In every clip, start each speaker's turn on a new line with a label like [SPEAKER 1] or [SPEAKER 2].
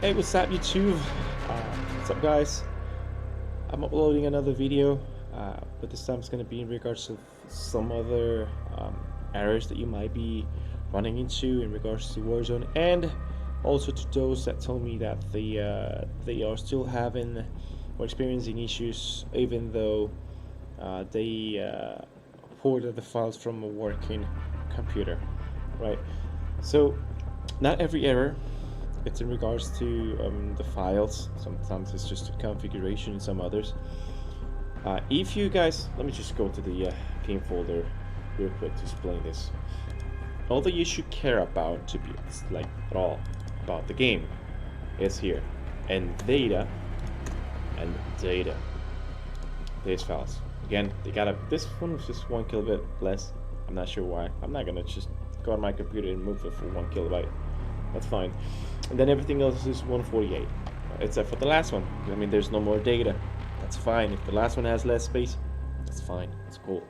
[SPEAKER 1] Hey, what's up, YouTube? What's up, guys? I'm uploading another video, but this time it's going to be in regards to some other errors that you might be running into in regards to Warzone, and also to those that told me that they are still having or experiencing issues, even though they ported the files from a working computer, right? So, not every error it's in regards to the files. Sometimes it's just a configuration, and some others. If you guys, let me just go to the game folder real quick to explain this. All that you should care about, to be like at all about the game, is here, and data, these files. Again, they gotta. This one was just 1 kilobit less. I'm not sure why. I'm not gonna just go on my computer and move it for 1 kilobyte. That's fine. And then everything else is 148, except for the last one. I mean, there's no more data. That's fine. If the last one has less space, that's fine. It's cool.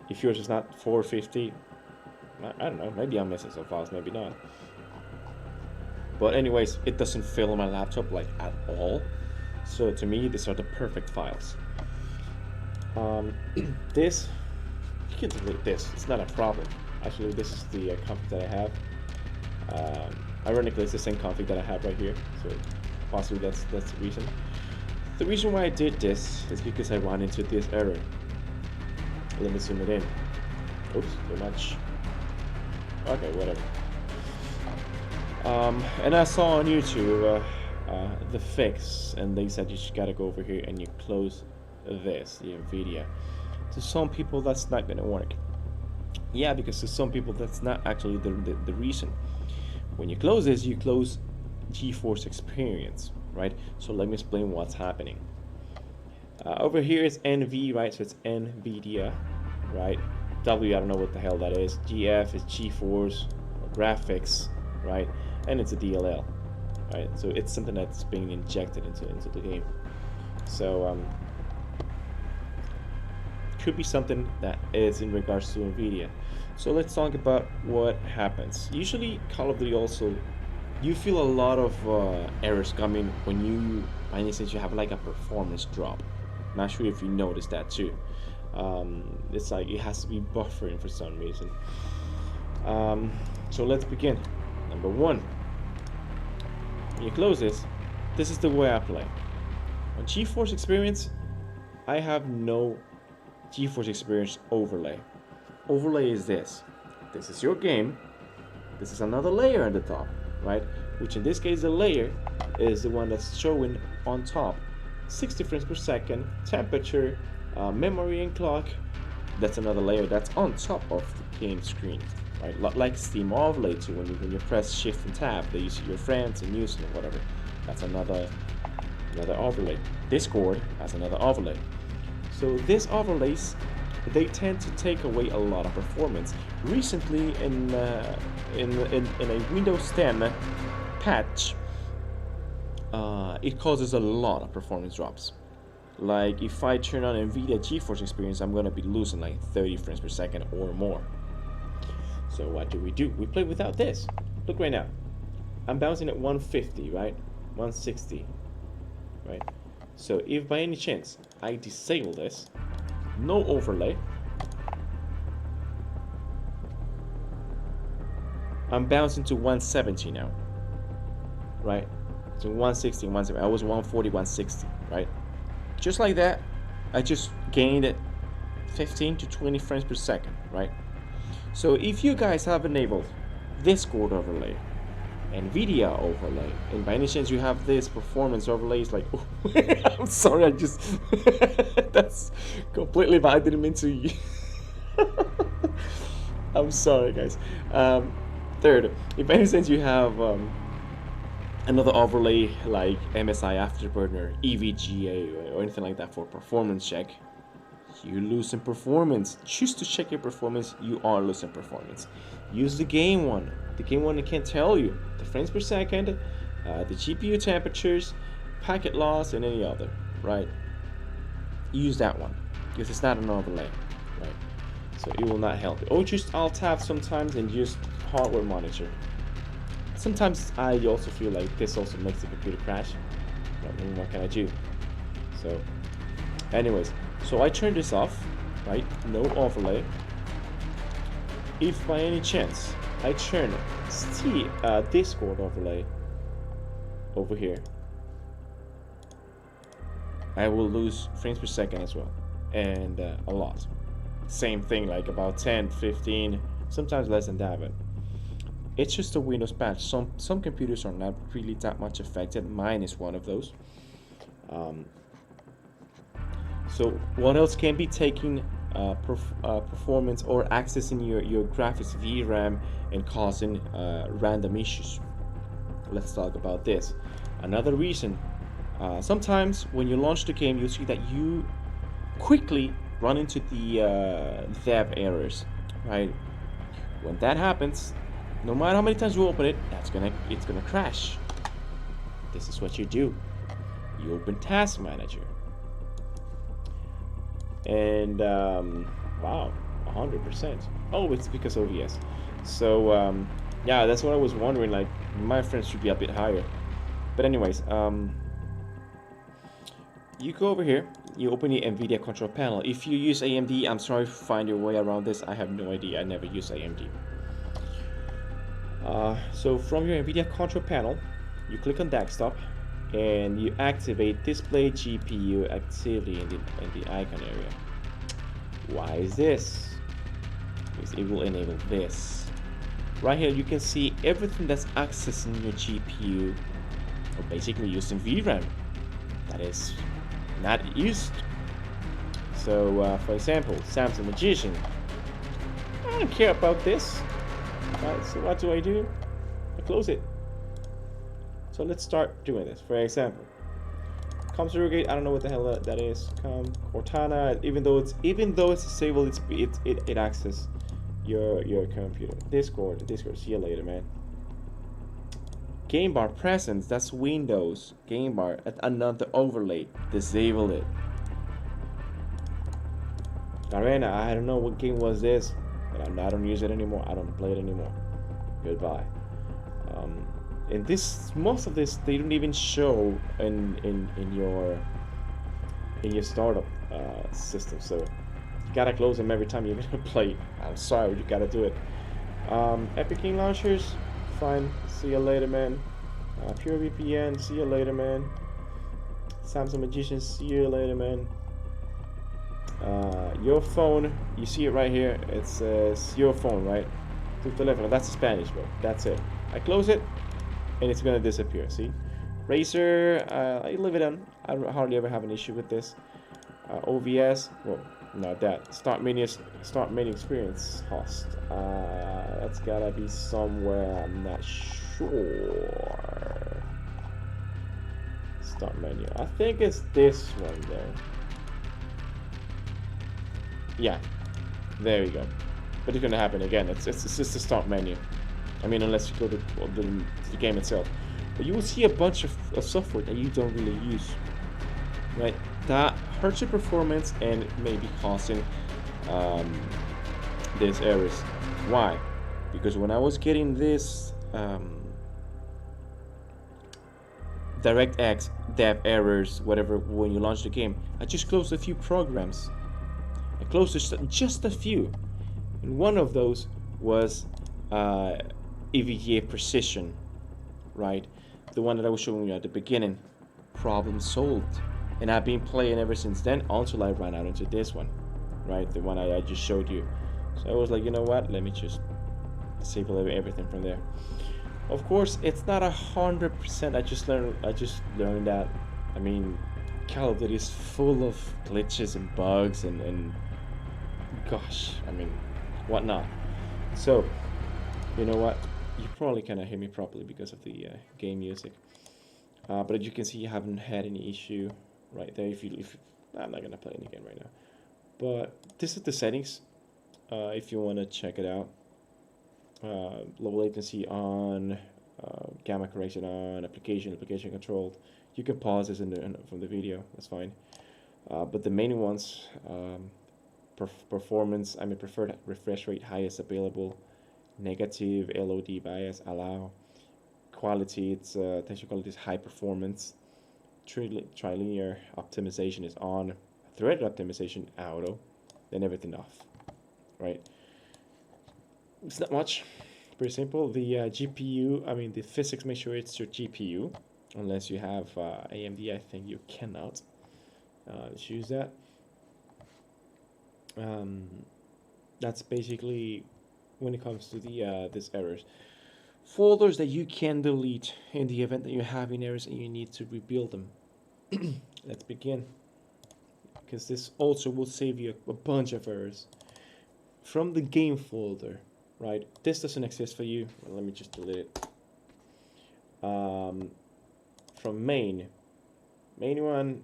[SPEAKER 1] If yours is not 450, I don't know. Maybe I'm missing some files. Maybe not. But anyways, it doesn't fill on my laptop like at all. So to me, these are the perfect files. This, you can delete this. It's not a problem. Actually, this is the config that I have. Ironically, it's the same config that I have right here, so possibly that's the reason. The reason why I did this is because I ran into this error. Let me zoom it in. Oops, too much. Okay, whatever. And I saw on YouTube the fix, and they said you just gotta go over here and you close this, the NVIDIA. To some people, that's not gonna work. Yeah, because to some people, that's not actually the reason. When you close this, you close GeForce Experience, right? So let me explain what's happening. Over here is NV, right? So it's NVIDIA, right? W, I don't know what the hell that is. GF is GeForce graphics, right? And it's a DLL, right? So it's something that's being injected into the game. So could be something that is in regards to NVIDIA. So let's talk about what happens. Usually Call of Duty also, you feel a lot of errors coming when you, by instance, you have like a performance drop. Not sure if you noticed that too. It's like it has to be buffering for some reason. So let's begin. Number one, when you close this is the way I play. On GeForce Experience, I have no GeForce Experience overlay. Overlay is this. This is your game. This is another layer on the top, right? Which in this case, the layer is the one that's showing on top. 60 frames per second, temperature, memory and clock. That's another layer that's on top of the game screen, right? Like Steam overlay too. When you press Shift and Tab, they use your friends and news and whatever. That's another overlay. Discord has another overlay. So these overlays, they tend to take away a lot of performance. Recently, in a Windows 10 patch, it causes a lot of performance drops. Like if I turn on NVIDIA GeForce Experience, I'm gonna be losing like 30 frames per second or more. So what do? We play without this. Look right now. I'm bouncing at 150, right? 160, right? So if by any chance I disable this, no overlay, I'm bouncing to 170 now, right? So 160, 170. I was 140, 160, right? Just like that, I just gained 15 to 20 frames per second, right? So if you guys have enabled Discord overlay, NVIDIA overlay, and by any chance you have this performance overlay, it's like, oh, I'm sorry, I just, that's completely bad, I didn't mean to, I'm sorry guys. Third, if by any chance you have another overlay like MSI Afterburner, EVGA, or anything like that for performance check, you lose in performance. Choose to check your performance, you are losing performance. Use the game one. The game one can tell you the frames per second, the GPU temperatures, packet loss, and any other, right? Use that one because it's not an overlay, right? So it will not help you. Or just Alt-Tab sometimes and use hardware monitor. Sometimes I also feel like this also makes the computer crash. But what can I do? So, anyways, so I turn this off, right? No overlay. If by any chance I turn Discord overlay over here, I will lose frames per second as well, and a lot. Same thing, like about 10, 15, sometimes less than that, but it's just a Windows patch. Some computers are not really that much affected. Mine is one of those. Um, so what else can be taking performance or accessing your graphics VRAM and causing random issues? Let's talk about this. Another reason, sometimes when you launch the game, you see that you quickly run into the dev errors, right? When that happens, no matter how many times you open it, it's gonna crash. This is what you do. You open Task Manager, and wow, 100%. Oh, it's because OBS. So yeah, that's what I was wondering. Like, my friends should be a bit higher. But anyways, you go over here, you open the NVIDIA control panel. If you use AMD, I'm sorry, find your way around this. I have no idea. I never use AMD. So from your NVIDIA control panel, you click on desktop, and you activate display GPU activity in the icon area. Why is this? Because it will enable this. Right here, you can see everything that's accessing your GPU, or basically using VRAM, that is not used. So, for example, Samsung Magician. I don't care about this. Right, so what do? I close it. So let's start doing this. For example, COM surrogate. I don't know what the hell that is. COM Cortana. Even though it's disabled, it accesses your computer. Discord. See you later, man. Game bar presence. That's Windows. Game bar. Another overlay. Disable it. Arena. I don't know what game was this, but I don't use it anymore. I don't play it anymore. Goodbye. And most of this, they don't even show in your startup system. So you gotta close them every time you're gonna play. I'm sorry, you gotta do it. Epic Game launchers, fine. See you later, man. Pure VPN, see you later, man. Samsung Magician, see you later, man. Your phone, you see it right here. It says your phone, right? To the left. That's Spanish, bro. That's it. I close it, and it's gonna disappear. See, Razer. I leave it on. I hardly ever have an issue with this. OVS. Well, not that. Start menu experience host. That's gotta be somewhere. I'm not sure. Start menu. I think it's this one there. Yeah, there you go. But it's gonna happen again. It's just the start menu. I mean, unless you go to the game itself. But you will see a bunch of software that you don't really use, right? That hurts your performance and maybe causing these errors. Why? Because when I was getting this DirectX dev errors, whatever, when you launch the game, I just closed a few programs. I closed just a few. And one of those was EVGA Precision, right? The one that I was showing you at the beginning. Problem solved. And I've been playing ever since then until I ran out into this one, right? The one I just showed you. So I was like, you know what? Let me just disable everything from there. Of course, it's not 100%. I just learned that. I mean, Call of Duty is full of glitches and bugs and gosh, I mean, whatnot. So, you know what? You probably cannot hear me properly because of the game music. But as you can see, I haven't had any issue right there. If I'm not gonna play any game right now. But this is the settings. If you want to check it out. Low latency on, gamma correction on, application controlled. You can pause this from the video. That's fine. But the main ones. Performance, preferred refresh rate, highest available, negative LOD bias, allow, quality, its texture quality is high performance. Trilinear optimization is on. Threaded optimization auto. Then everything off. Right? It's not much. Pretty simple. The GPU, I mean the physics, make sure it's your GPU. Unless you have AMD, I think you cannot choose that. That's basically when it comes to the this errors. Folders that you can delete in the event that you're having errors and you need to rebuild them. Let's begin, because this also will save you a bunch of errors. From the game folder, right? This doesn't exist for you. Well, let me just delete it. From main one,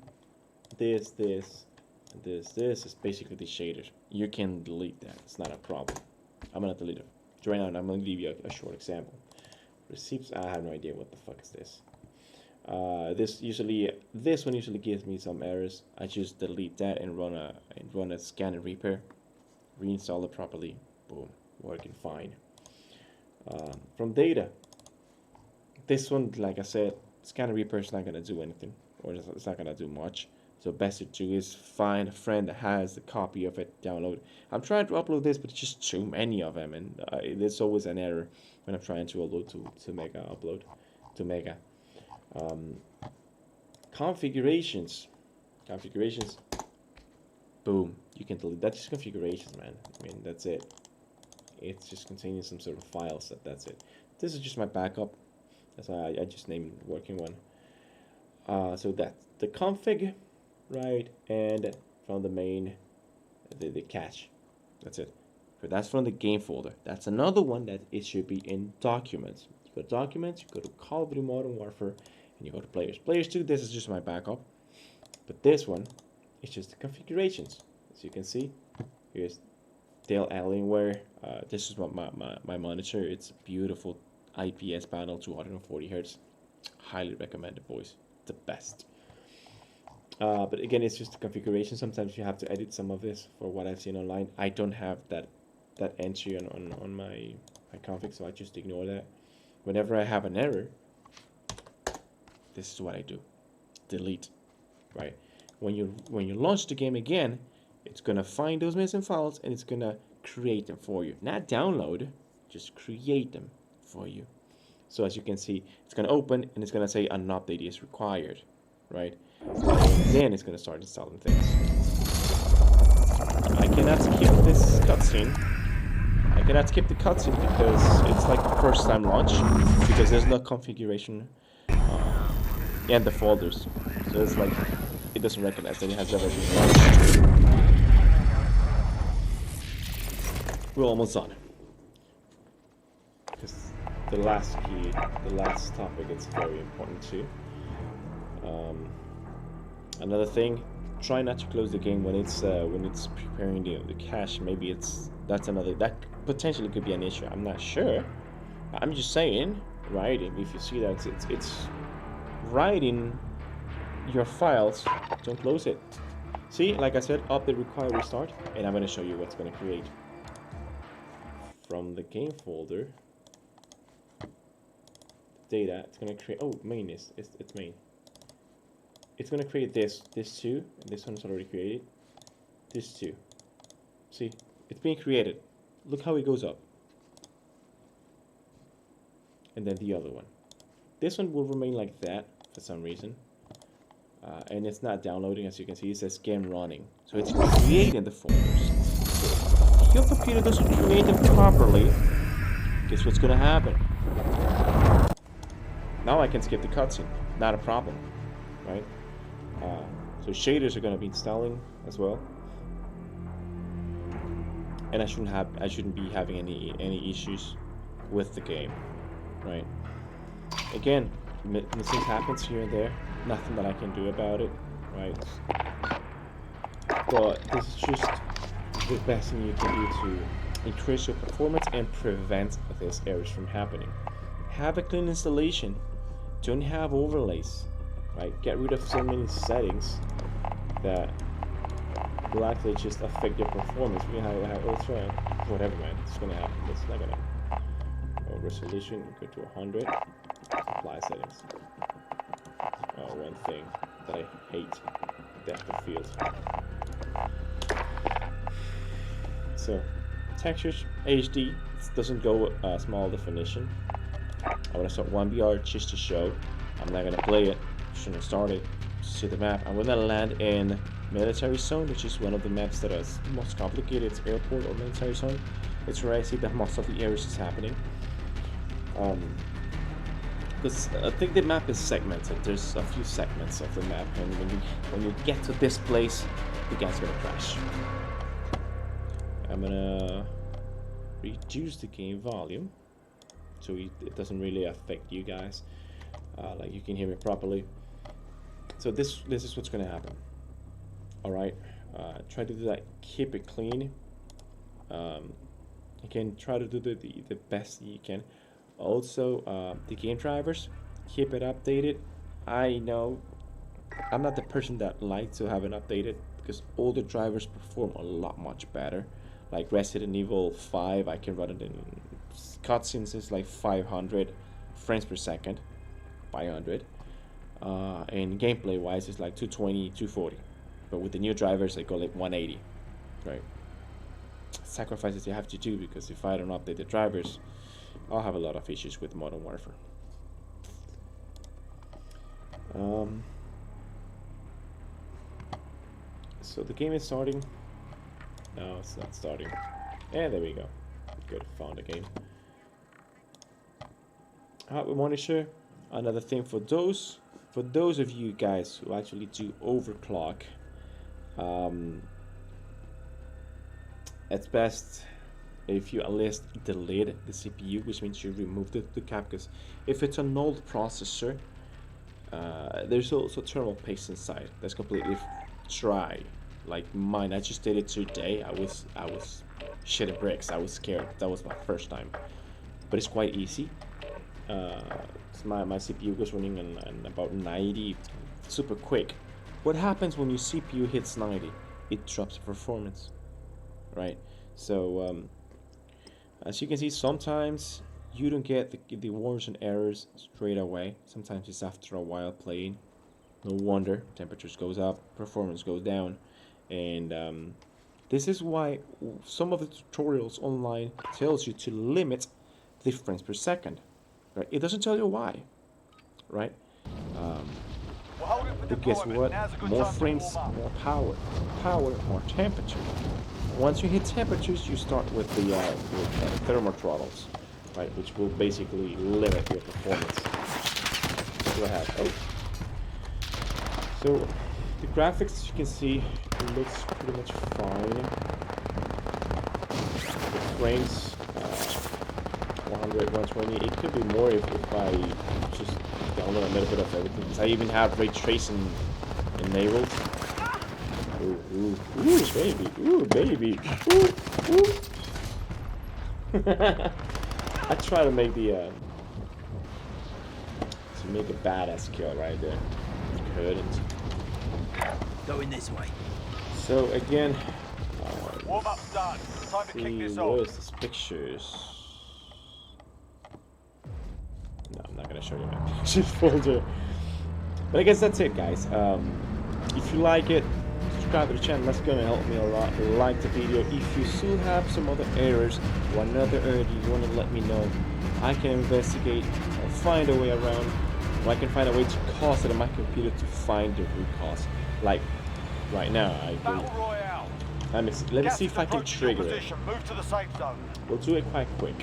[SPEAKER 1] this is basically the shaders. You can delete that. It's not a problem. I'm gonna delete it right now, and I'm gonna give you a short example. Receipts. I have no idea what the fuck is this. This one usually gives me some errors. I just delete that and run a scan and repair, reinstall it properly. Boom, working fine. From data, this one, like I said, scan and repair is not gonna do anything, or it's not gonna do much. So best to do is find a friend that has a copy of it, download. I'm trying to upload this, but it's just too many of them, and there's always an error when I'm trying to upload to Mega upload to Mega. Configurations. Boom. You can delete that. Just configurations, man. I mean, that's it. It's just containing some sort of files. That's it. This is just my backup. That's why I just named working one. So that's the config, right? And from the main, the cache. That's it. So that's from the game folder. That's another one that it should be in documents. You go to documents, you go to Call of Duty Modern Warfare, and you go to players. Players 2, this is just my backup. But this one is just the configurations. As you can see, here's Dell Alienware. This is my monitor. It's a beautiful IPS panel, 240 Hz. Highly recommended, boys. The best. But again, it's just the configuration. Sometimes you have to edit some of this for what I've seen online. I don't have that entry on my config, so I just ignore that. Whenever I have an error, this is what I do. Delete. Right? When you launch the game again, it's gonna find those missing files and it's gonna create them for you. Not download, just create them for you. So as you can see, it's gonna open and it's gonna say an update is required, right? And then it's gonna start installing things. I cannot skip this cutscene. I cannot skip the cutscene because it's like the first time launch, because there's no configuration and the folders. So it's like it doesn't recognize that it has ever been launched. We're almost done. Because the last topic, it's very important too. Another thing, try not to close the game when it's preparing the cache. Maybe that potentially could be an issue. I'm not sure. I'm just saying, right? If you see that it's writing your files, don't close it. See, like I said, update require restart, and I'm going to show you what's going to create. From the game folder, data, it's going to create, main it's main. It's going to create this two, and this one's already created. This two. See, it's being created. Look how it goes up. And then the other one. This one will remain like that for some reason. And it's not downloading, as you can see. It says game running. So it's creating the folders. So if your computer doesn't create them properly, guess what's going to happen? Now I can skip the cutscene. Not a problem, right? So shaders are going to be installing as well. And I shouldn't be having any issues with the game, right? Again, mistakes happens here and there. Nothing that I can do about it, right? But this is just the best thing you can do to increase your performance and prevent these errors from happening. Have a clean installation. Don't have overlays, right? Get rid of so many settings that will actually just affect your performance. We have ultra, whatever, man. It's gonna happen. It's not gonna. Resolution, go to 100. Apply settings. Oh, one thing that I hate, depth of field. So, textures, HD, it doesn't go small definition. I want to start 1BR just to show. I'm not gonna play it, just gonna start it, see the map. I'm gonna land in military zone, which is one of the maps that is most complicated. It's airport or military zone. It's where I see that most of the areas is happening. Because I think the map is segmented. There's a few segments of the map, and when you get to this place, the game's gonna crash. I'm gonna reduce the game volume so it doesn't really affect you guys. Like you can hear me properly. So this is what's gonna happen. All right, try to do that. Keep it clean. You can try to do the best you can. Also, the game drivers, keep it updated. I know I'm not the person that likes to have it updated because older drivers perform a lot much better. Like Resident Evil 5, I can run it in cutscenes is like 500 frames per second, 500. And gameplay wise, it's like 220, 240. But with the new drivers, I go like 180, right? Sacrifices you have to do because if I don't update the drivers, I'll have a lot of issues with Modern Warfare. So the game is starting. No, it's not starting. Yeah, there we go. Good, found the game. Hardware monitor. Another thing for those of you guys who actually do overclock, it's best if you at least delete the CPU, which means you remove the cap, because if it's an old processor, there's also thermal paste inside that's completely dry. Like mine, I just did it today. I was shitting bricks. I was scared. That was my first time, but it's quite easy. My CPU was running on about 90, super quick. What happens when your CPU hits 90? It drops performance, right? So as you can see, sometimes you don't get the Warzone errors straight away. Sometimes it's after a while playing. No wonder temperatures goes up, performance goes down, and this is why some of the tutorials online tells you to limit the frames per second. Right? It doesn't tell you why, right? But guess what? More frames, more power. Power, more temperature. Once you hit temperatures, you start with the thermal throttles, right? Which will basically limit your performance. So I have. Oh. So the graphics, as you can see, it looks pretty much fine. The frames. 100, 120. It could be more if I just download a little bit of everything. Because I even have ray tracing enabled. Ooh, baby. Ooh, baby. Ooh. I try to make the to make a badass kill right there. Couldn't.
[SPEAKER 2] Going this way.
[SPEAKER 1] So again,
[SPEAKER 3] Warm up done. Time to kick this off.
[SPEAKER 1] where's this pictures? No, I'm not gonna show you my pictures folder. But I guess that's it, guys. If you like it, subscribe to the channel. That's gonna help me a lot. Like the video. If you still have some other errors or another error you want to let me know, I can investigate or find a way around, or I can find a way to cause it on my computer to find the root cause. Like right now, let me see if I can trigger it.
[SPEAKER 3] Move to the safe zone.
[SPEAKER 1] We'll do it quite quick.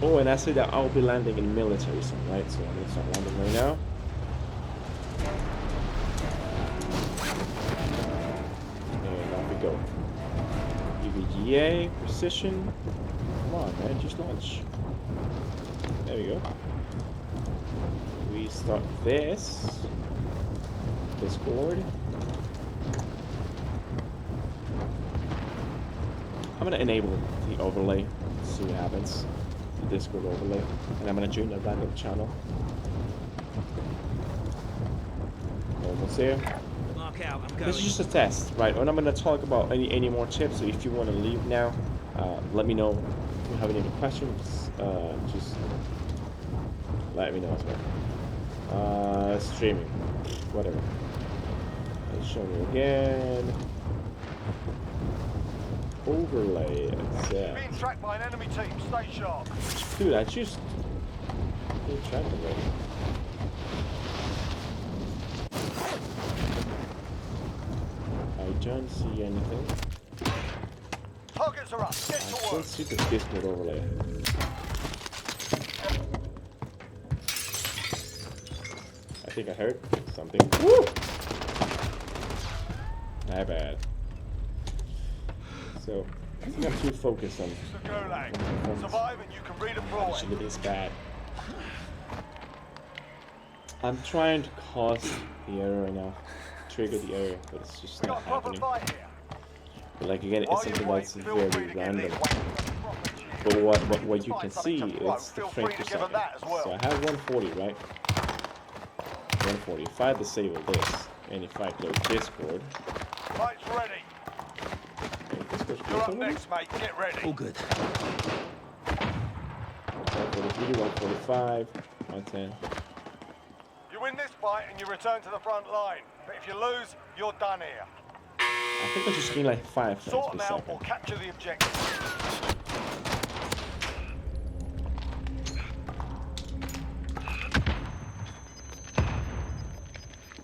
[SPEAKER 1] Oh, and I said that I'll be landing in military zone, right? So I'm gonna start landing right now. And off we go. UVGA, precision. Come on, man, just launch. There we go. We start this. Discord. I'm gonna enable the overlay. See what happens. The Discord overlay, and I'm gonna join a random channel. Almost there.
[SPEAKER 2] Mark out, I'm going.
[SPEAKER 1] This is just a test, right? And I'm gonna talk about any more tips. So if you want to leave now, let me know. you have any questions, just let me know as well. Streaming, whatever. I'll show you again. Overlay,
[SPEAKER 3] Being tracked by an enemy team. Stay sharp.
[SPEAKER 1] Dude, I just didn't track them already. I don't see anything.
[SPEAKER 3] Targets are up. Get
[SPEAKER 1] I
[SPEAKER 3] to
[SPEAKER 1] don't
[SPEAKER 3] work.
[SPEAKER 1] see the Discord overlay. I think I heard something. Woo! My bad. So, I think I'm too focused on
[SPEAKER 3] It's the Gulag. Survive and you can redeploy.
[SPEAKER 1] actually this bad. I'm trying to cause the error right now. Trigger the error, but it's just
[SPEAKER 3] We
[SPEAKER 1] not
[SPEAKER 3] got a proper
[SPEAKER 1] happening.
[SPEAKER 3] fight here.
[SPEAKER 1] But like again, it's
[SPEAKER 3] While you
[SPEAKER 1] something
[SPEAKER 3] wait,
[SPEAKER 1] that's
[SPEAKER 3] feel
[SPEAKER 1] very
[SPEAKER 3] free to give
[SPEAKER 1] random.
[SPEAKER 3] these wankers a proper cheer.
[SPEAKER 1] But what you can see
[SPEAKER 3] Something to throw,
[SPEAKER 1] is the
[SPEAKER 3] feel
[SPEAKER 1] frame
[SPEAKER 3] free
[SPEAKER 1] per
[SPEAKER 3] to give them
[SPEAKER 1] second.
[SPEAKER 3] that as well.
[SPEAKER 1] So I have 140, right? 140. If I disable this, and if I close Discord,
[SPEAKER 3] Fight's ready.
[SPEAKER 1] and Discord's
[SPEAKER 3] You're
[SPEAKER 1] closed
[SPEAKER 3] up
[SPEAKER 1] already?
[SPEAKER 3] next, mate. Get ready.
[SPEAKER 2] All good.
[SPEAKER 1] 143, 145, 110.
[SPEAKER 3] You win this fight and you return to the front line. But if you lose, you're done here.
[SPEAKER 1] I think I just gained like 5 frames
[SPEAKER 3] Sort
[SPEAKER 1] per
[SPEAKER 3] them out or
[SPEAKER 1] second.
[SPEAKER 3] capture the objective.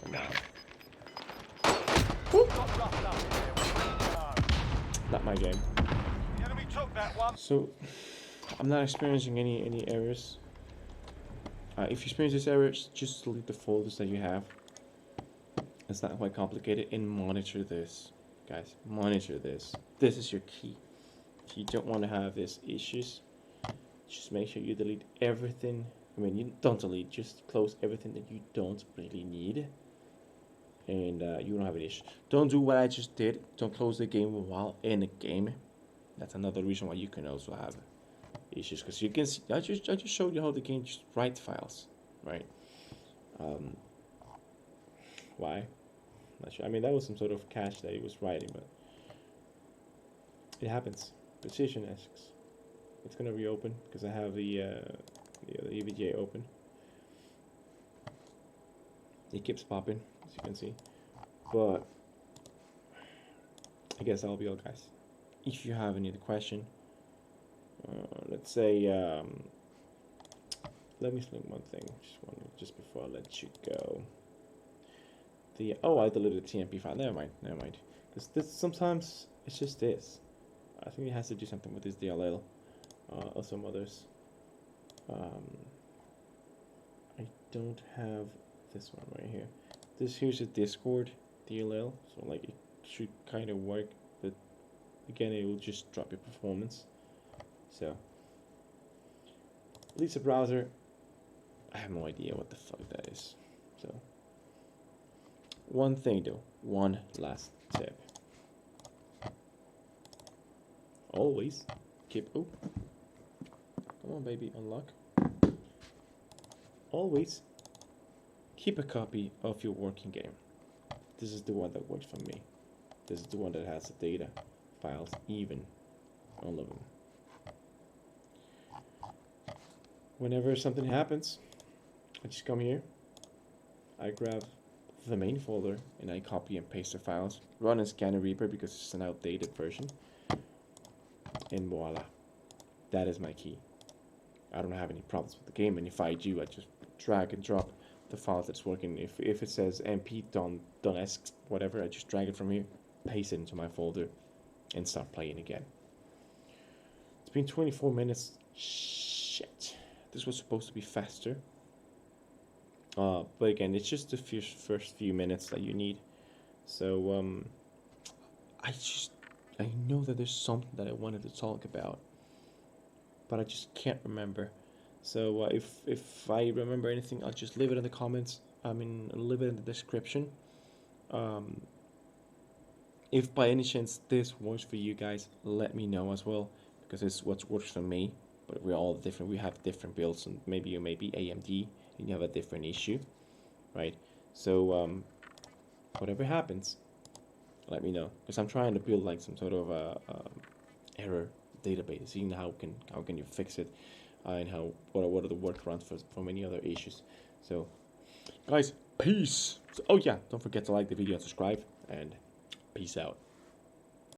[SPEAKER 1] Come on.
[SPEAKER 3] Got roughed up here.
[SPEAKER 1] Not my game.
[SPEAKER 3] The enemy took that one.
[SPEAKER 1] So, I'm not experiencing any errors. If you experience this errors, just delete the folders that you have. It's not quite complicated, and monitor this, guys. Monitor this. This is your key. If you don't want to have these issues, just make sure you delete everything. I mean, you don't delete, just close everything that you don't really need, and you don't have an issue. Don't do what I just did. Don't close the game while in the game. That's another reason why you can also have issues, because you can see, I just showed you how the game just writes files, right? Why? Not sure. I mean, that was some sort of cache that he was writing, but it happens. Precision asks. It's gonna reopen because I have the EVGA open. It keeps popping, as you can see, but I guess that'll be all, guys. If you have any other question, let's say, let me explain one thing, just before I let you go. I deleted the TMP file. Never mind. Because this sometimes it's just this. I think it has to do something with this DLL, or some others. I don't have this one right here. Here's a Discord DLL, so like it should kind of work, but again it will just drop your performance. So, Lisa browser. I have no idea what the fuck that is. So. One thing though, one last tip. Always keep, come on baby, unlock. Always keep a copy of your working game. This is the one that works for me. This is the one that has the data, files, even, all of them. Whenever something happens, I just come here, I grab the main folder and I copy and paste the files, run a scanner reaper because it's an outdated version, and voila, that is my key. I don't have any problems with the game, and if I do, I just drag and drop the files that's working. If it says mp.s whatever, I just drag it from here, paste it into my folder, and start playing again. It's been 24 minutes. Shit, this was supposed to be faster. But again, it's just the first few minutes that you need. So, I know that there's something that I wanted to talk about, but I just can't remember. So, if I remember anything, I'll just leave it in the comments. Leave it in the description. If by any chance this works for you guys, let me know as well, because it's what works for me. But we're all different. We have different builds, and maybe you may be AMD and you have a different issue, right? So whatever happens, let me know, because I'm trying to build like some sort of error database, seeing how can you fix it, and what are the workarounds for many other issues. So, guys, peace. So, oh yeah, don't forget to like the video and subscribe, and peace out.